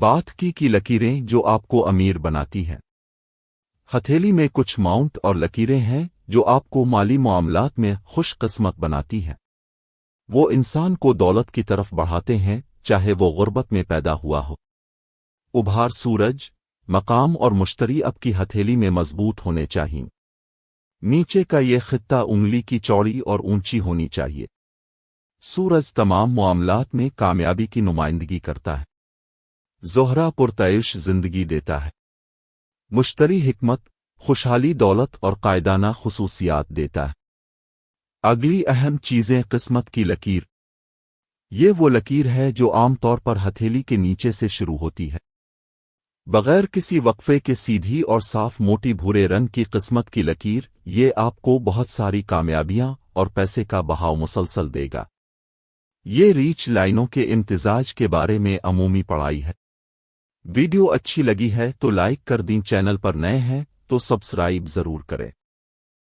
بات کی لکیریں جو آپ کو امیر بناتی ہیں۔ ہتھیلی میں کچھ ماؤنٹ اور لکیریں ہیں جو آپ کو مالی معاملات میں خوش قسمت بناتی ہیں۔ وہ انسان کو دولت کی طرف بڑھاتے ہیں، چاہے وہ غربت میں پیدا ہوا ہو۔ ابھار سورج، مقام اور مشتری اب کی ہتھیلی میں مضبوط ہونے چاہئیں۔ نیچے کا یہ خطہ انگلی کی چوڑی اور اونچی ہونی چاہیے۔ سورج تمام معاملات میں کامیابی کی نمائندگی کرتا ہے۔ زہرہ پرتعیش زندگی دیتا ہے۔ مشتری حکمت، خوشحالی، دولت اور قائدانہ خصوصیات دیتا ہے۔ اگلی اہم چیزیں قسمت کی لکیر۔ یہ وہ لکیر ہے جو عام طور پر ہتھیلی کے نیچے سے شروع ہوتی ہے۔ بغیر کسی وقفے کے سیدھی اور صاف موٹی بھورے رنگ کی قسمت کی لکیر، یہ آپ کو بہت ساری کامیابیاں اور پیسے کا بہاؤ مسلسل دے گا۔ یہ ریچ لائنوں کے امتزاج کے بارے میں عمومی پڑھائی ہے۔ ویڈیو اچھی لگی ہے تو لائک کر دیں، چینل پر نئے ہیں تو سبسکرائب ضرور کریں۔